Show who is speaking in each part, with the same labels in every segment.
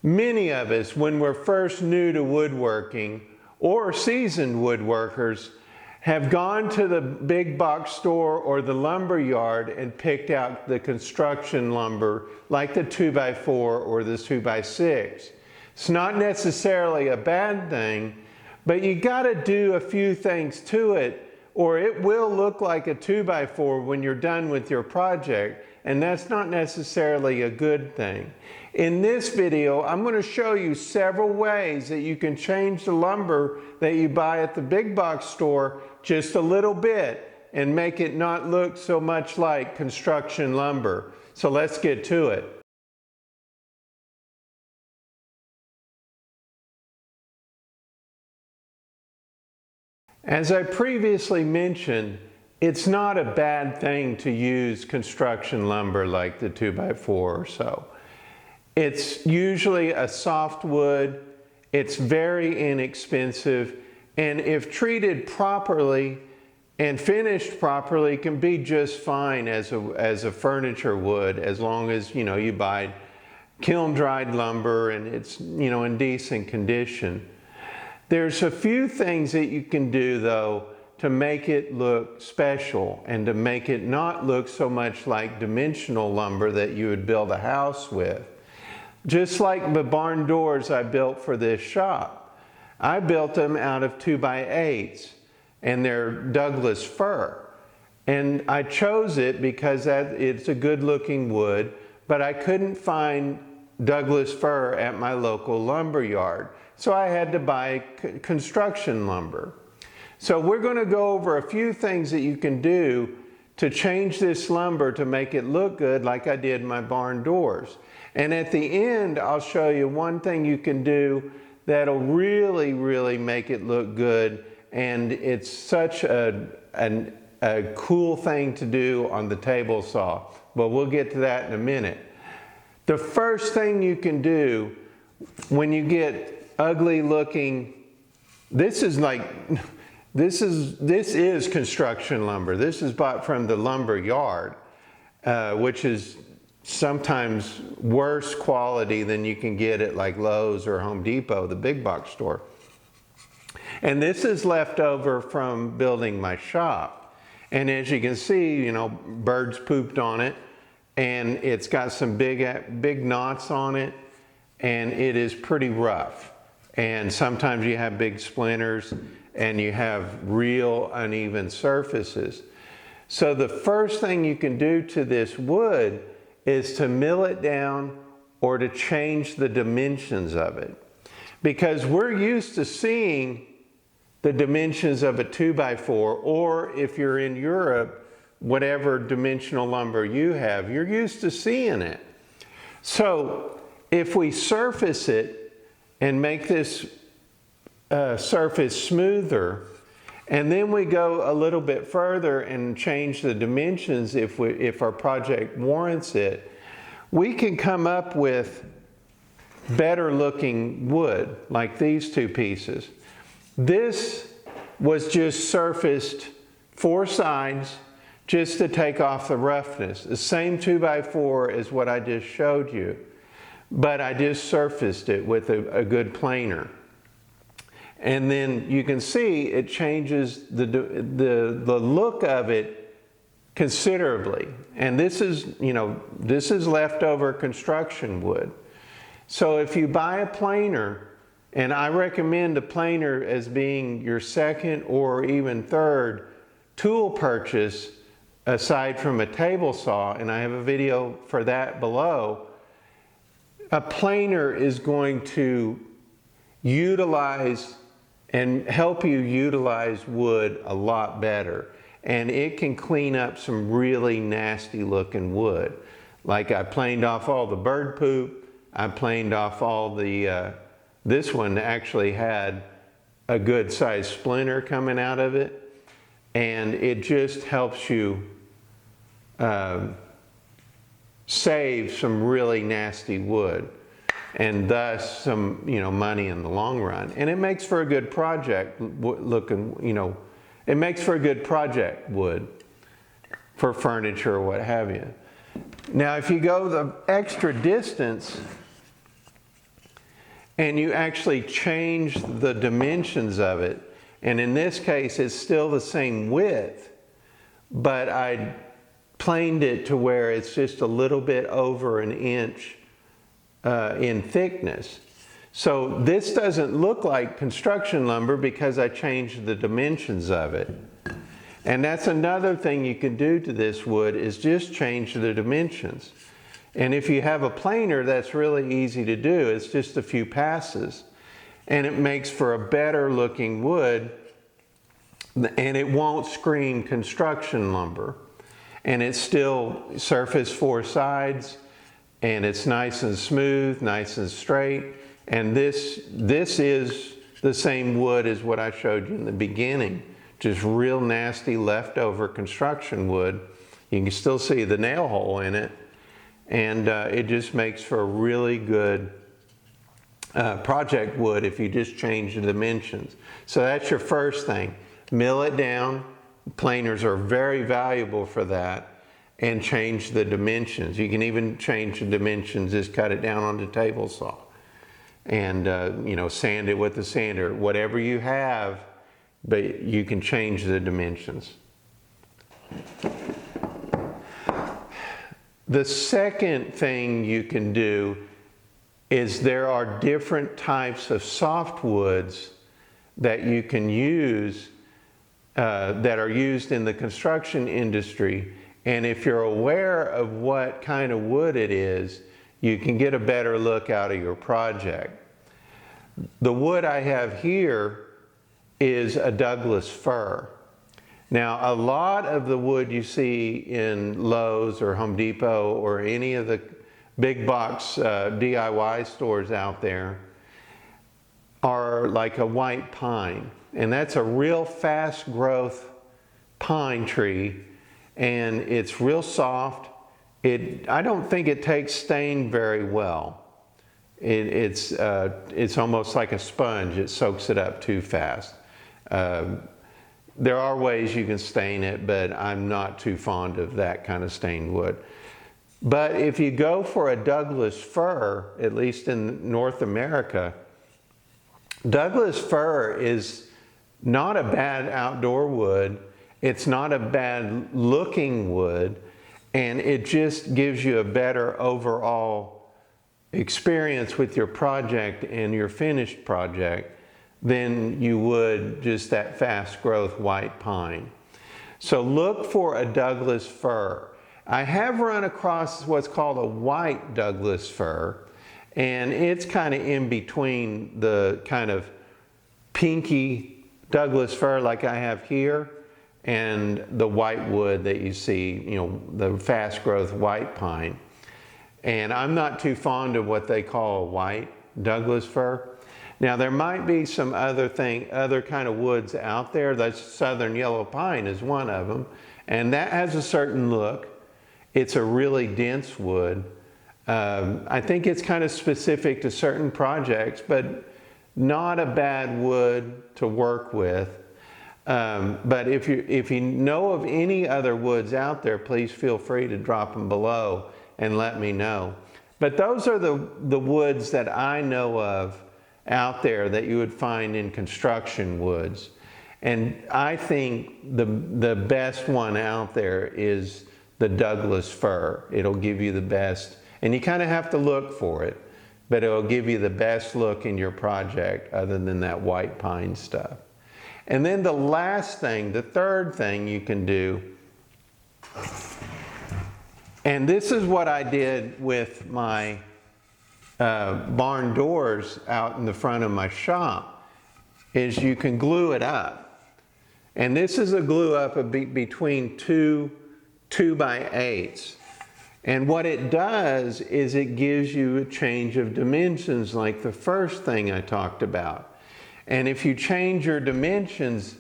Speaker 1: Many of us, when we're first new to woodworking or seasoned woodworkers, have gone to the big box store or the lumber yard and picked out the construction lumber like the 2x4 or the 2x6. It's not necessarily a bad thing, but you got to do a few things to it or it will look like a 2x4 when you're done with your project, and that's not necessarily a good thing. In this video, I'm going to show you several ways that you can change the lumber that you buy at the big box store just a little bit and make it not look so much like construction lumber. So let's get to it. As I previously mentioned, it's not a bad thing to use construction lumber like the 2x4 or so. It's usually a softwood, it's very inexpensive, and if treated properly and finished properly, can be just fine as a furniture wood, as long as you buy kiln dried lumber and it's in decent condition. There's a few things that you can do though to make it look special and to make it not look so much like dimensional lumber that you would build a house with. Just like the barn doors I built for this shop. I built them out of 2x8s and they're Douglas fir. And I chose it because it's a good looking wood, but I couldn't find Douglas fir at my local lumber yard. So I had to buy construction lumber. So we're going to go over a few things that you can do to change this lumber to make it look good like I did my barn doors. And at the end, I'll show you one thing you can do that'll really, really make it look good. And it's such a cool thing to do on the table saw. But we'll get to that in a minute. The first thing you can do when you get ugly looking, this is construction lumber. This is bought from the lumber yard, which is sometimes worse quality than you can get at like Lowe's or Home Depot, the big box store. And this is left over from building my shop. And as you can see, birds pooped on it, and it's got some big knots on it, and it is pretty rough. And sometimes you have big splinters and you have real uneven surfaces. So the first thing you can do to this wood is to mill it down or to change the dimensions of it. Because we're used to seeing the dimensions of a 2x4, or if you're in Europe, whatever dimensional lumber you have, you're used to seeing it. So if we surface it and make this surface smoother, and then we go a little bit further and change the dimensions if our project warrants it, we can come up with better looking wood, like these two pieces. This was just surfaced 4 sides just to take off the roughness. The same 2x4 as what I just showed you, but I just surfaced it with a good planer. And then you can see it changes the look of it considerably. And this is, this is leftover construction wood. So if you buy a planer, and I recommend a planer as being your second or even third tool purchase aside from a table saw, and I have a video for that below, a planer is going to utilize and help you utilize wood a lot better. And it can clean up some really nasty looking wood. Like I planed off all the bird poop, I planed off all the, this one actually had a good sized splinter coming out of it. And it just helps you save some really nasty wood, and thus some money in the long run. And it makes for a good project looking, it makes for a good project wood for furniture or what have you. Now if you go the extra distance and you actually change the dimensions of it. And in this case, it's still the same width, but I planed it to where it's just a little bit over an inch in thickness. So this doesn't look like construction lumber because I changed the dimensions of it. And that's another thing you can do to this wood, is just change the dimensions. And if you have a planer, that's really easy to do. It's just a few passes. And it makes for a better looking wood, and it won't scream construction lumber. And it's still surface four sides, and it's nice and smooth, nice and straight. And this is the same wood as what I showed you in the beginning, just real nasty leftover construction wood. You can still see the nail hole in it, and it just makes for a really good project wood if you just change the dimensions. So that's your first thing. Mill it down. Planers are very valuable for that, and change the dimensions. You can even change the dimensions, just cut it down on the table saw, and sand it with the sander, whatever you have, but you can change the dimensions. The second thing you can do is there are different types of softwoods that you can use that are used in the construction industry. And if you're aware of what kind of wood it is, you can get a better look out of your project. The wood I have here is a Douglas fir. Now, a lot of the wood you see in Lowe's or Home Depot or any of the big box DIY stores out there are like a white pine. And that's a real fast growth pine tree, and it's real soft. I don't think it takes stain very well. It's almost like a sponge. It soaks it up too fast. There are ways you can stain it, but I'm not too fond of that kind of stained wood. But if you go for a Douglas fir, at least in North America, Douglas fir is not a bad outdoor wood. It's not a bad looking wood, and it just gives you a better overall experience with your project and your finished project than you would just that fast growth white pine. So look for a Douglas fir. I have run across what's called a white Douglas fir, and it's kind of in between the kind of pinky Douglas fir like I have here and the white wood that you see, the fast growth white pine. And I'm not too fond of what they call a white Douglas fir. Now there might be some other kind of woods out there. That's southern yellow pine is one of them, and that has a certain look. It's a really dense wood. I think it's kind of specific to certain projects, but not a bad wood to work with. But if you know of any other woods out there, please feel free to drop them below and let me know. But those are the woods that I know of out there that you would find in construction woods. And I think the best one out there is the Douglas fir. It'll give you the best, and you kind of have to look for it, but it'll give you the best look in your project other than that white pine stuff. And then the last thing, the third thing you can do, and this is what I did with my barn doors out in the front of my shop, is you can glue it up. And this is a glue up between two 2x8s. And what it does is it gives you a change of dimensions like the first thing I talked about. And if you change your dimensions,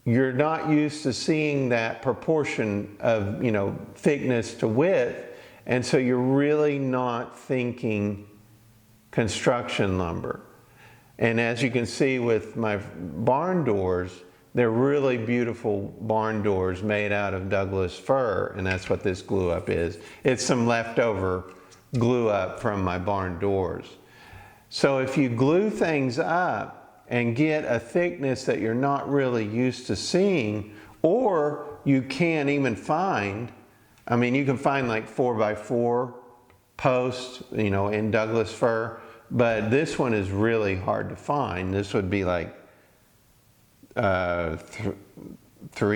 Speaker 1: you're not used to seeing that proportion of, thickness to width. And so you're really not thinking construction lumber. And as you can see with my barn doors, they're really beautiful barn doors made out of Douglas fir, and that's what this glue up is. It's some leftover glue up from my barn doors. So if you glue things up and get a thickness that you're not really used to seeing, or you can't even find, I mean, you can find like 4x4 posts, you know, in Douglas fir, but this one is really hard to find. This would be like 3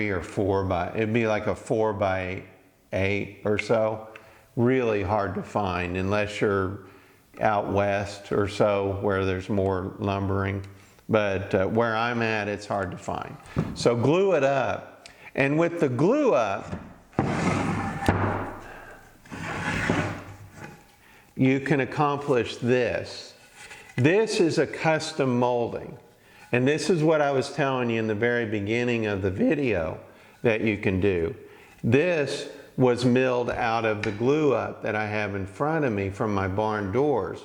Speaker 1: or 4 by, it'd be like a 4x8 or so. Really hard to find unless you're out west or so where there's more lumbering. But where I'm at, it's hard to find. So glue it up. And with the glue up, you can accomplish this. This is a custom molding. And this is what I was telling you in the very beginning of the video that you can do. This was milled out of the glue up that I have in front of me from my barn doors.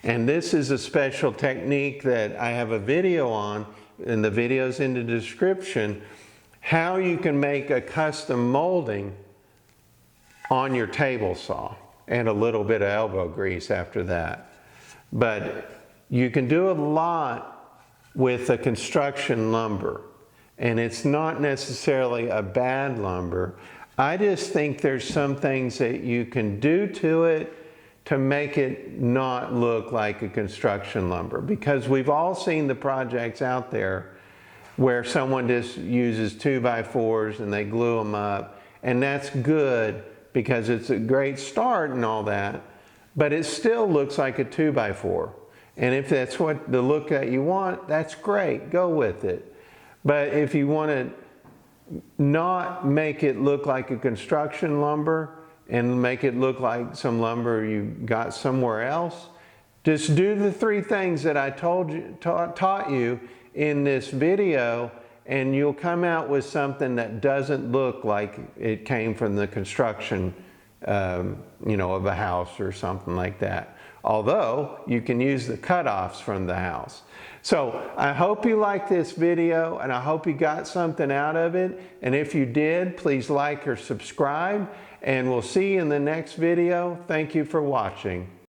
Speaker 1: And this is a special technique that I have a video on, and the video's in the description, how you can make a custom molding on your table saw, and a little bit of elbow grease after that. But you can do a lot with a construction lumber, and it's not necessarily a bad lumber. I just think there's some things that you can do to it to make it not look like a construction lumber, because we've all seen the projects out there where someone just uses 2x4s and they glue them up, and that's good because it's a great start and all that, but it still looks like a 2x4. And if that's what the look that you want, that's great, go with it. But if you want to not make it look like a construction lumber and make it look like some lumber you got somewhere else, just do the 3 things that I taught you in this video, and you'll come out with something that doesn't look like it came from the construction, you know, of a house or something like that. Although you can use the cutoffs from the house. So I hope you liked this video, and I hope you got something out of it. And if you did, please like or subscribe, and we'll see you in the next video. Thank you for watching.